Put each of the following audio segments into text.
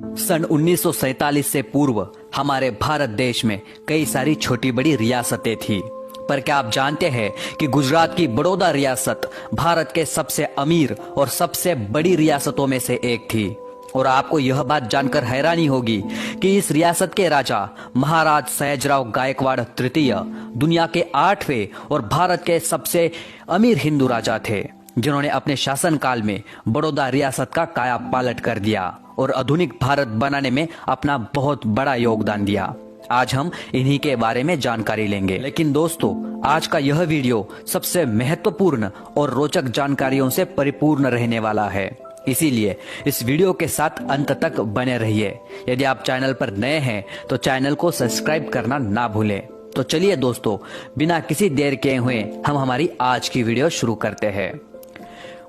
सन 1947 से पूर्व हमारे भारत देश में कई सारी छोटी बड़ी रियासतें थी। पर क्या आप जानते हैं कि गुजरात की बड़ौदा रियासत भारत के सबसे अमीर और सबसे बड़ी रियासतों में से एक थी। और आपको यह बात जानकर हैरानी होगी कि इस रियासत के राजा महाराज सयाजीराव गायकवाड़ तृतीय दुनिया के 8वें और भारत के सबसे अमीर हिंदू राजा थे, जिन्होंने अपने शासनकाल में बड़ौदा रियासत का काया पालट कर दिया और आधुनिक भारत बनाने में अपना बहुत बड़ा योगदान दिया। आज हम इन्हीं के बारे में जानकारी लेंगे। लेकिन दोस्तों, आज का यह वीडियो सबसे महत्वपूर्ण और रोचक जानकारियों से परिपूर्ण रहने वाला है, इसीलिए इस वीडियो के साथ अंत तक बने रहिए। यदि आप चैनल पर नए हैं तो चैनल को सब्सक्राइब करना ना भूलें। तो चलिए दोस्तों, बिना किसी देर के हुए हम हमारी आज की वीडियो शुरू करते हैं।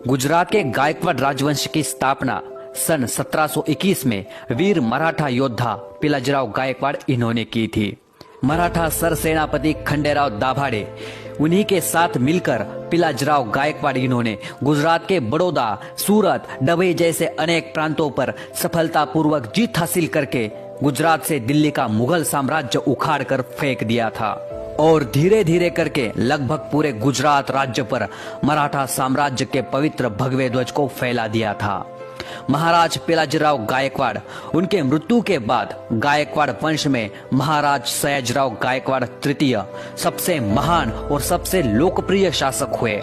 गुजरात के गायकवाड़ राजवंश की स्थापना सन 1721 में वीर मराठा योद्धा पिलाजीराव गायकवाड़ इन्होंने की थी। मराठा सरसेनापति खंडेराव दाभाडे उन्हीं के साथ मिलकर पिलाजीराव गायकवाड़ इन्होंने गुजरात के बड़ौदा, सूरत, डभई जैसे अनेक प्रांतों पर सफलतापूर्वक जीत हासिल करके गुजरात से दिल्ली का मुगल साम्राज्य उखाड़कर फेंक दिया था और धीरे धीरे करके लगभग पूरे गुजरात राज्य पर मराठा साम्राज्य के पवित्र भगवे ध्वज को फैला दिया था। महाराज पिलाजीराव गायकवाड़ उनके मृत्यु के बाद गायकवाड़ वंश में महाराज सयाजीराव गायकवाड़ तृतीय सबसे महान और सबसे लोकप्रिय शासक हुए,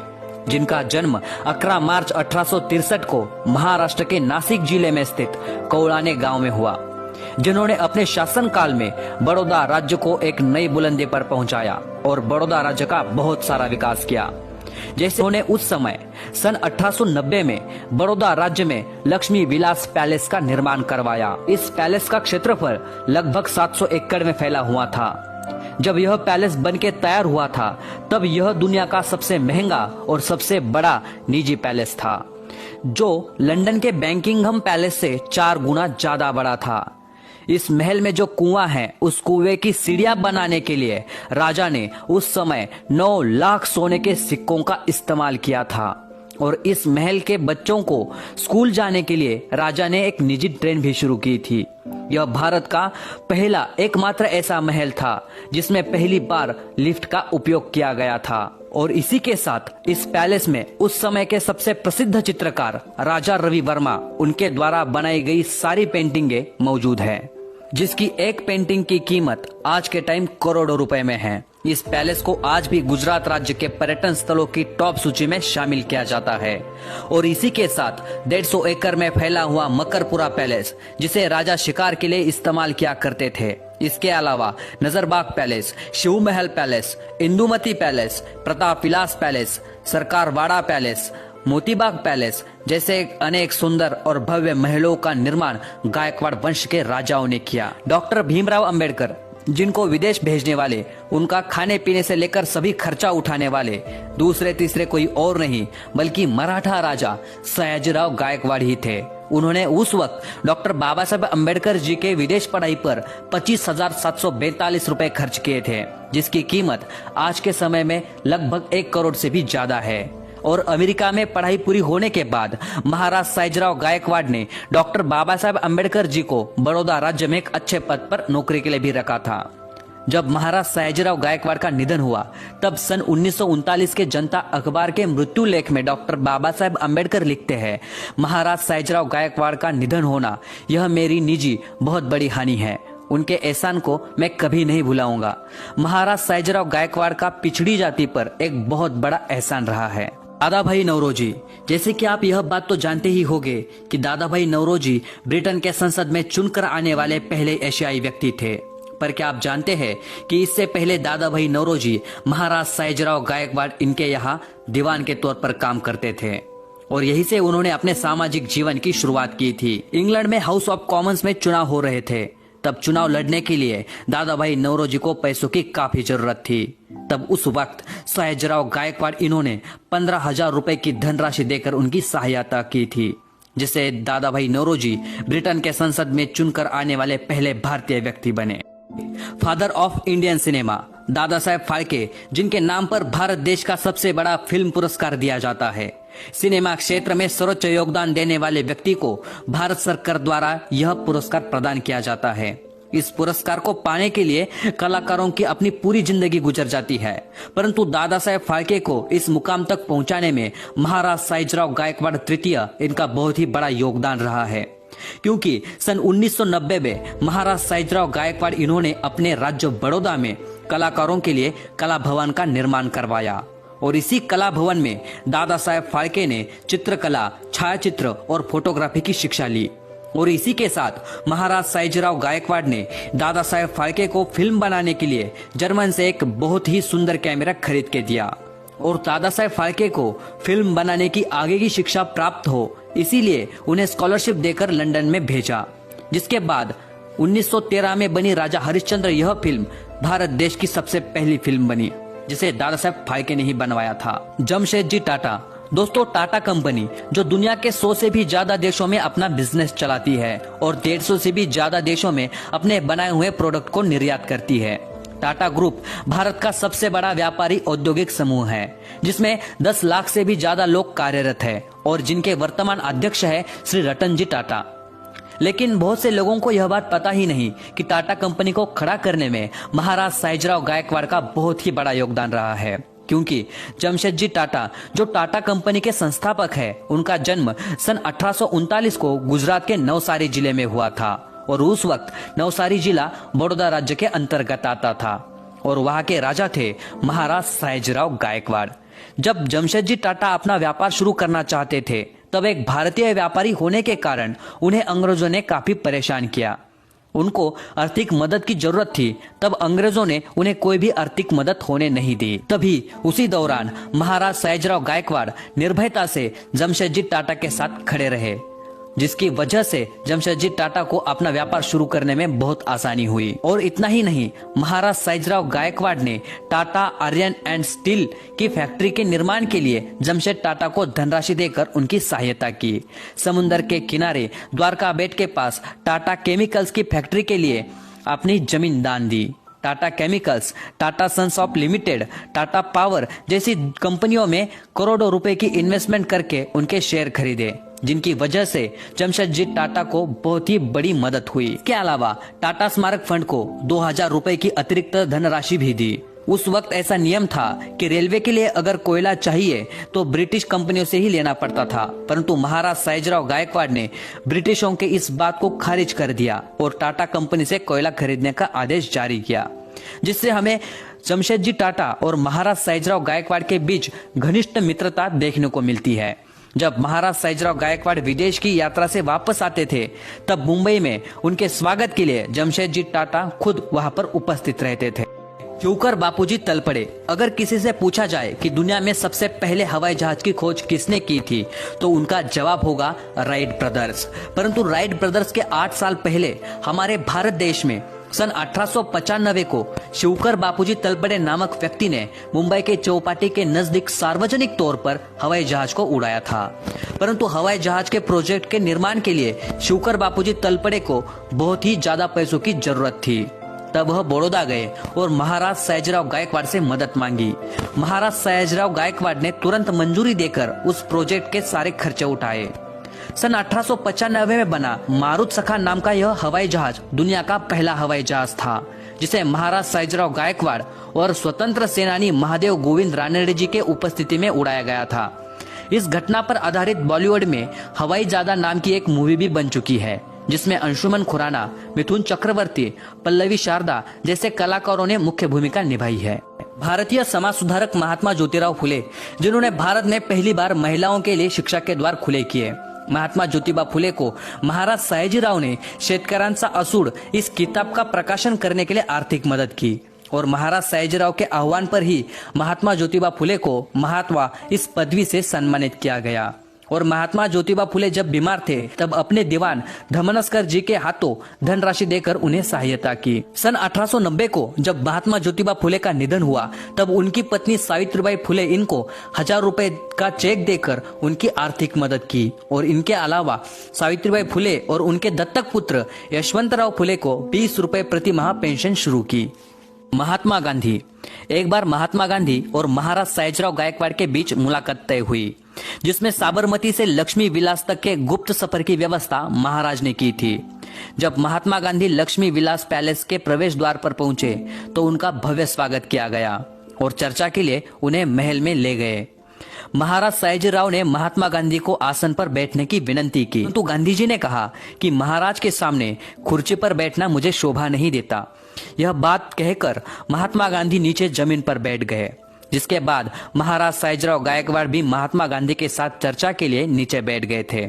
जिनका जन्म 11 मार्च 1863 को महाराष्ट्र के नासिक जिले में स्थित कौलाने गांव में हुआ, जिन्होंने अपने शासनकाल में बड़ौदा राज्य को एक नई बुलंदी पर पहुंचाया और बड़ौदा राज्य का बहुत सारा विकास किया। जैसे उन्होंने उस समय सन 1890 में बड़ौदा राज्य में लक्ष्मी विलास पैलेस का निर्माण करवाया। इस पैलेस का क्षेत्रफल लगभग 700 एकड़ में फैला हुआ था। जब यह पैलेस बनके तैयार हुआ था तब यह दुनिया का सबसे महंगा और सबसे बड़ा निजी पैलेस था, जो लंदन के बकिंघम पैलेस से 4 गुना ज्यादा बड़ा था। इस महल में जो कुआं है, उस कुएं की सीढ़ियां बनाने के लिए राजा ने उस समय 9 लाख सोने के सिक्कों का इस्तेमाल किया था। और इस महल के बच्चों को स्कूल जाने के लिए राजा ने एक निजी ट्रेन भी शुरू की थी। यह भारत का पहला एकमात्र ऐसा महल था जिसमें पहली बार लिफ्ट का उपयोग किया गया था। और इसी के साथ इस पैलेस में उस समय के सबसे प्रसिद्ध चित्रकार राजा रवि वर्मा उनके द्वारा बनाई गई सारी पेंटिंगें मौजूद है, जिसकी एक पेंटिंग की कीमत आज के टाइम करोड़ों रुपए में है। इस पैलेस को आज भी गुजरात राज्य के पर्यटन स्थलों की टॉप सूची में शामिल किया जाता है। और इसी के साथ 150 एकड़ में फैला हुआ मकरपुरा पैलेस, जिसे राजा शिकार के लिए इस्तेमाल किया करते थे। इसके अलावा Nazarbagh palace, Shiv Mahal palace, Indumati palace, Pratap Vilas palace, Sarkarwada palace, Motibagh palace जैसे अनेक सुंदर और भव्य महलों का निर्माण गायकवाड़ वंश के राजाओं ने किया। डॉक्टर भीमराव अंबेडकर, जिनको विदेश भेजने वाले, उनका खाने पीने से लेकर सभी खर्चा उठाने वाले दूसरे तीसरे कोई और नहीं बल्कि मराठा राजा सयाजीराव गायकवाड़ ही थे। उन्होंने उस वक्त डॉक्टर बाबा साहब अंबेडकर जी के विदेश पढ़ाई पर 25,742 रुपए खर्च किए थे, जिसकी कीमत आज के समय में लगभग 1 करोड़ से भी ज्यादा है। और अमेरिका में पढ़ाई पूरी होने के बाद महाराज सयाजीराव गायकवाड़ ने डॉक्टर बाबा साहब अंबेडकर जी को बड़ौदा राज्य में एक अच्छे पद पर नौकरी के लिए भी रखा था। जब महाराज सयाजीराव गायकवाड़ का निधन हुआ तब सन 1939 के जनता अखबार के मृत्यु लेख में डॉक्टर बाबा साहब अंबेडकर लिखते हैं, महाराज सयाजीराव गायकवाड़ का निधन होना यह मेरी निजी बहुत बड़ी हानि है। उनके एहसान को मैं कभी नहीं भुलाऊंगा। महाराज सयाजीराव गायकवाड़ का पिछड़ी जाति पर एक बहुत बड़ा एहसान रहा है। दादा भाई नौरोजी, जैसे कि आप यह बात तो जानते ही होंगे कि दादा भाई नौरोजी ब्रिटेन के संसद में चुनकर आने वाले पहले एशियाई व्यक्ति थे। पर क्या आप जानते हैं कि इससे पहले दादा भाई नौरोजी महाराज सयाजीराव गायकवाड़ इनके यहाँ दीवान के तौर पर काम करते थे और यहीं से उन्होंने अपने सामाजिक जीवन की शुरुआत की थी। इंग्लैंड में हाउस ऑफ कॉमन्स में चुनाव हो रहे थे। तब चुनाव लड़ने के लिए दादा भाई नौरोजी को पैसों की काफी जरूरत थी। तब उस वक्त सयाजीराव गायकवाड़ इन्होंने 15,000 रुपए की धनराशि देकर उनकी सहायता की थी, जिससे दादा भाई नौरोजी ब्रिटेन के संसद में चुनकर आने वाले पहले भारतीय व्यक्ति बने। Father of Indian cinema Dada Saheb Phalke, जिनके नाम पर भारत देश का सबसे बड़ा फिल्म पुरस्कार दिया जाता है। सिनेमा क्षेत्र में सर्वोच्च योगदान देने वाले व्यक्ति को भारत सरकार द्वारा यह पुरस्कार प्रदान किया जाता है। इस पुरस्कार को पाने के लिए कलाकारों की अपनी पूरी जिंदगी गुजर जाती है, परंतु दादा साहेब फाल्के को इस मुकाम तक पहुंचाने में महाराज सायाजीराव गायकवाड़ तृतीय इनका बहुत ही बड़ा योगदान रहा है। क्योंकि सन 1990 में महाराज सायाजीराव गायकवाड़ इन्होंने अपने राज्य बड़ौदा में कलाकारों के लिए कला भवन का निर्माण करवाया और इसी कला भवन में दादा साहेब फाल्के ने चित्रकला, छायाचित्र और फोटोग्राफी की शिक्षा ली। और इसी के साथ महाराज सायाजीराव गायकवाड़ ने दादा साहेब फाल्के को फिल्म बनाने के लिए जर्मन से एक बहुत ही सुंदर कैमरा खरीद के दिया और दादा साहेब फाल्के को फिल्म बनाने की आगे की शिक्षा प्राप्त हो, इसीलिए उन्हें स्कॉलरशिप देकर लंदन में भेजा। जिसके बाद 1913 में बनी राजा हरिश्चंद्र यह फिल्म भारत देश की सबसे पहली फिल्म बनी, जिसे दादा साहेब फाल्के ने ही बनवाया था। जमशेदजी टाटा, दोस्तों टाटा कंपनी जो दुनिया के 100 से भी ज्यादा देशों में अपना बिजनेस चलाती है और 150 से भी ज्यादा देशों में अपने बनाए हुए प्रोडक्ट को निर्यात करती है। टाटा ग्रुप भारत का सबसे बड़ा व्यापारी औद्योगिक समूह है, जिसमें 10 लाख से भी ज्यादा लोग कार्यरत है और जिनके वर्तमान अध्यक्ष है श्री रतन जी टाटा। लेकिन बहुत से लोगों को यह बात पता ही नहीं कि टाटा कंपनी को खड़ा करने में महाराज सायाजीराव गायकवाड़ का बहुत ही बड़ा योगदान रहा है। क्योंकि जमशेदजी टाटा जो टाटा कंपनी के संस्थापक है, उनका जन्म सन 1839 को गुजरात के नवसारी जिले में हुआ था और उस वक्त नवसारी जिला बड़ौदा राज्य के अंतर्गत आता था और वहां के राजा थे महाराज सायाजीराव गायकवाड़। जब जमशेदजी टाटा अपना व्यापार शुरू करना चाहते थे, तब एक भारतीय व्यापारी होने के कारण उन्हें अंग्रेजों ने काफी परेशान किया। उनको आर्थिक मदद की जरूरत थी, तब अंग्रेजों ने उन्हें कोई भी आर्थिक मदद होने नहीं दी। तभी उसी दौरान महाराज सायाजीराव गायकवाड़ निर्भयता से जमशेदजी टाटा के साथ खड़े रहे, जिसकी वजह से जमशेदजी टाटा को अपना व्यापार शुरू करने में बहुत आसानी हुई। और इतना ही नहीं, महाराज सायाजीराव गायकवाड़ ने टाटा आयरन एंड स्टील की फैक्ट्री के निर्माण के लिए जमशेद टाटा को धनराशि देकर उनकी सहायता की। समुद्र के किनारे द्वारका बेट के पास टाटा केमिकल्स की फैक्ट्री के लिए अपनी जमीन दान दी। Tata chemicals, Tata sons of limited, Tata power जैसी कंपनियों में करोड़ों रुपए की इन्वेस्टमेंट करके उनके शेयर खरीदे, जिनकी वजह से जमशेदजी टाटा को बहुत ही बड़ी मदद हुई। इसके अलावा टाटा स्मारक फंड को 2000 रुपए की अतिरिक्त धनराशि भी दी। उस वक्त ऐसा नियम था कि रेलवे के लिए अगर कोयला चाहिए तो ब्रिटिश कंपनियों से ही लेना पड़ता था, परंतु महाराज सायाजीराव गायकवाड़ ने ब्रिटिशों के इस बात को खारिज कर दिया और टाटा कंपनी से कोयला खरीदने का आदेश जारी किया, जिससे हमें जमशेदजी टाटा और महाराज सायाजीराव गायकवाड़ के बीच घनिष्ठ मित्रता देखने को मिलती है। जब महाराज सायाजीराव गायकवाड़ विदेश की यात्रा से वापस आते थे, तब मुंबई में उनके स्वागत के लिए जमशेदजी टाटा खुद वहां पर उपस्थित रहते थे। शिवकर बापूजी तलपड़े, अगर किसी से पूछा जाए कि दुनिया में सबसे पहले हवाई जहाज की खोज किसने की थी, तो उनका जवाब होगा राइट ब्रदर्स। परंतु राइट ब्रदर्स के 8 साल पहले हमारे भारत देश में सन 1895 को शिवकर बापूजी तलपड़े नामक व्यक्ति ने मुंबई के चौपाटी के नजदीक सार्वजनिक तौर पर हवाई जहाज को उड़ाया था। परंतु हवाई जहाज के प्रोजेक्ट के निर्माण के लिए शिवकर बापूजी तलपड़े को बहुत ही ज्यादा पैसों की जरूरत थी। तब वह बड़ौदा गए और महाराज सायाजीराव गायकवाड़ से मदद मांगी। महाराज सायाजीराव गायकवाड़ ने तुरंत मंजूरी देकर उस प्रोजेक्ट के सारे खर्चे उठाए। सन 1895 में बना मारुत सखा नाम का यह हवाई जहाज दुनिया का पहला हवाई जहाज था, जिसे महाराज सायाजीराव गायकवाड़ और स्वतंत्र सेनानी महादेव गोविंद रानडे जी के उपस्थिति में उड़ाया गया था। इस घटना पर आधारित बॉलीवुड में हवाई जादा नाम की एक मूवी भी बन चुकी है, जिसमें अंशुमन खुराना, मिथुन चक्रवर्ती, पल्लवी शारदा जैसे कलाकारों ने मुख्य भूमिका निभाई है। भारतीय समाज सुधारक महात्मा ज्योतिराव फुले, जिन्होंने भारत में पहली बार महिलाओं के लिए शिक्षा के द्वार खुले किए। महात्मा ज्योतिबा फुले को महाराज सयाजीराव ने शेतकऱ्यांचा असूड इस किताब का प्रकाशन करने के लिए आर्थिक मदद की और महाराज सयाजीराव के आह्वान पर ही महात्मा ज्योतिबा फुले को महात्मा इस पदवी से सम्मानित किया गया। और महात्मा ज्योतिबा फुले जब बीमार थे, तब अपने दीवान धमनस्कर जी के हाथों धनराशि देकर उन्हें सहायता की। सन 1890 को जब महात्मा ज्योतिबा फुले का निधन हुआ, तब उनकी पत्नी सावित्रीबाई फुले इनको 1000 रुपए का चेक देकर उनकी आर्थिक मदद की। और इनके अलावा सावित्रीबाई फुले और उनके दत्तक पुत्र यशवंतराव फुले को 20 रुपए प्रति माह पेंशन शुरू की। महात्मा गांधी। एक बार महात्मा गांधी और महाराज सयाजीराव गायकवाड़ के बीच मुलाकात तय हुई, जिसमें साबरमती से लक्ष्मी विलास तक के गुप्त सफर की व्यवस्था महाराज ने की थी। जब महात्मा गांधी लक्ष्मी विलास पैलेस के प्रवेश द्वार पर पहुंचे तो उनका भव्य स्वागत किया गया और चर्चा के लिए उन्हें महल में ले गए। महाराज सयाजीराव ने महात्मा गांधी को आसन पर बैठने की विनती की, परंतु गांधी जी ने कहा कि महाराज के सामने कुर्सी पर बैठना मुझे शोभा नहीं देता। यह बात कहकर महात्मा गांधी नीचे जमीन पर बैठ गए, जिसके बाद महाराज सयाजीराव गायकवाड़ भी महात्मा गांधी के साथ चर्चा के लिए नीचे बैठ गए थे।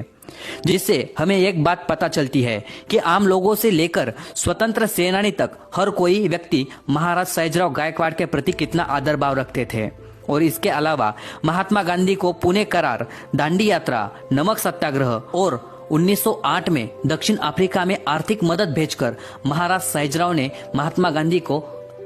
जिससे हमें एक बात पता चलती है कि आम लोगों से लेकर स्वतंत्र सेनानी तक हर कोई व्यक्ति महाराज सयाजीराव गायकवाड़ के प्रति कितना आदर भाव रखते थे। और इसके अलावा महात्मा गांधी को पुणे करार, दांडी यात्रा, नमक सत्याग्रह और 1908 में दक्षिण अफ्रीका में आर्थिक मदद भेजकर महाराज सयाजीराव ने महात्मा गांधी को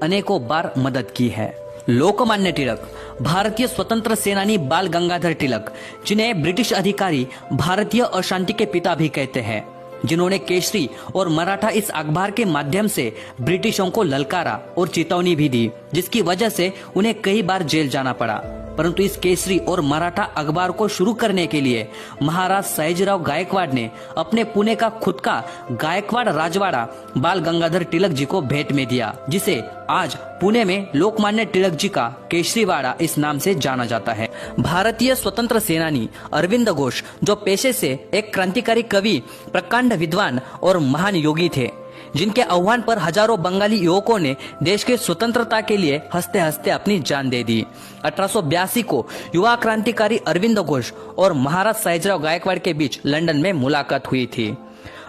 अनेकों बार मदद की है। लोकमान्य तिलक, भारतीय स्वतंत्र सेनानी बाल गंगाधर तिलक, जिन्हें ब्रिटिश अधिकारी भारतीय अशांति के पिता भी कहते हैं, जिन्होंने केसरी और मराठा इस अखबार के माध्यम से ब्रिटिशों को ललकारा और चेतावनी भी दी, जिसकी वजह से उन्हें कई बार जेल जाना पड़ा। परंतु इस केसरी और मराठा अखबार को शुरू करने के लिए महाराज सयाजीराव गायकवाड़ ने अपने पुणे का खुद का गायकवाड़ राजवाड़ा बाल गंगाधर तिलक जी को भेंट में दिया, जिसे आज पुणे में लोकमान्य तिलक जी का केसरीवाड़ा इस नाम से जाना जाता है। भारतीय स्वतंत्र सेनानी अरविंद घोष, जो पेशे से एक क्रांतिकारी कवि, प्रकांड विद्वान और महान योगी थे, जिनके आह्वान पर हजारों बंगाली युवकों ने देश के स्वतंत्रता के लिए हंसते हंसते अपनी जान दे दी। 1882 को युवा क्रांतिकारी अरविंद घोष और महाराज सयाजीराव गायकवाड़ के बीच लंदन में मुलाकात हुई थी।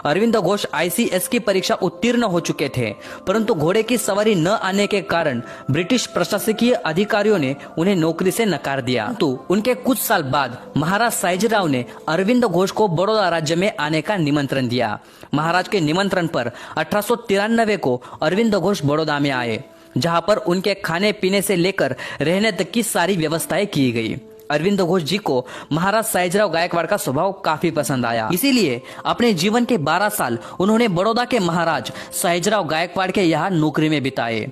अरविंद घोष ICS की परीक्षा उत्तीर्ण हो चुके थे, परंतु घोड़े की सवारी न आने के कारण ब्रिटिश प्रशासकीय अधिकारियों ने उन्हें नौकरी से नकार दिया। तो उनके कुछ साल बाद महाराज सयाजीराव ने अरविंद घोष को बड़ौदा राज्य में आने का निमंत्रण दिया। महाराज के निमंत्रण पर 1893 को अरविंद घोष बड़ौदा में आए, जहाँ पर उनके खाने पीने से लेकर रहने तक की सारी व्यवस्थाएं की गई। अरविंद घोष जी को महाराज सयाजीराव गायकवाड़ का स्वभाव काफी पसंद आया, इसीलिए अपने जीवन के 12 साल उन्होंने बड़ौदा के महाराज सयाजीराव गायकवाड़ के यहाँ नौकरी में बिताए।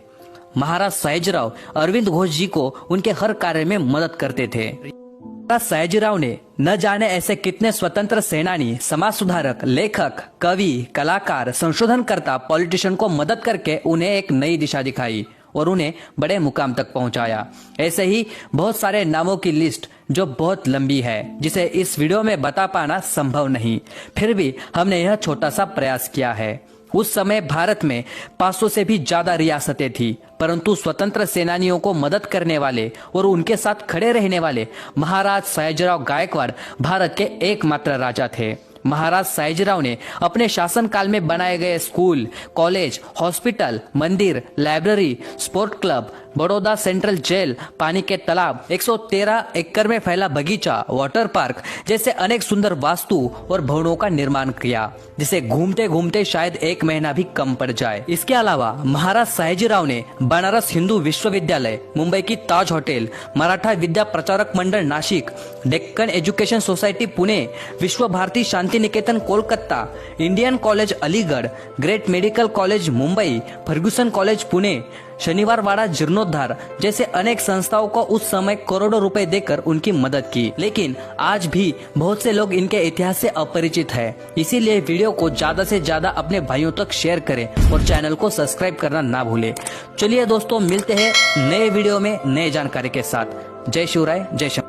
महाराज सयाजीराव अरविंद घोष जी को उनके हर कार्य में मदद करते थे। महाराज सयाजीराव ने न जाने ऐसे कितने स्वतंत्र सेनानी, समाज सुधारक, लेखक, कवि, कलाकार, संशोधनकर्ता, पॉलिटिशियन को मदद करके उन्हें एक नई दिशा दिखाई और उन्हें बड़े मुकाम तक पहुंचाया। ऐसे ही बहुत सारे नामों की लिस्ट जो बहुत लंबी है, जिसे इस वीडियो में बता पाना संभव नहीं, फिर भी हमने यह छोटा सा प्रयास किया है। उस समय भारत में 500 से भी ज्यादा रियासतें थी, परंतु स्वतंत्र सेनानियों को मदद करने वाले और उनके साथ खड़े रहने वाले महाराज सयाजीराव गायकवाड़ भारत के एकमात्र राजा थे। महाराज सयाजीराव ने अपने शासनकाल में बनाए गए स्कूल, कॉलेज, हॉस्पिटल, मंदिर, library, sport club, Baroda central jail, पानी के तालाब, 113 एकड़ में फैला बगीचा, वाटर पार्क जैसे अनेक सुंदर वास्तु और भवनों का निर्माण किया, जिसे घूमते घूमते शायद 1 महीना भी कम पड़ जाए। इसके अलावा महाराज सयाजीराव ने बनारस हिंदू विश्वविद्यालय, मुंबई की ताज hotel, Maratha Vidya Pracharak Mandal Nashik, Deccan education society Pune, Vishwa Bharati Shanti Niketan Kolkata, Indian college Aligarh, great medical college Mumbai, Fergusson college Pune, Shaniwar Wada जीर्णोद्धार जैसे अनेक संस्थाओं को उस समय करोड़ों रुपए देकर उनकी मदद की। लेकिन आज भी बहुत से लोग इनके इतिहास से अपरिचित है, इसीलिए वीडियो को ज्यादा से ज्यादा अपने भाइयों तक शेयर करें और चैनल को सब्सक्राइब करना ना भूलें। चलिए दोस्तों, मिलते हैं नए वीडियो में नए जानकारी के साथ। जय शिवराय, जय शंकर।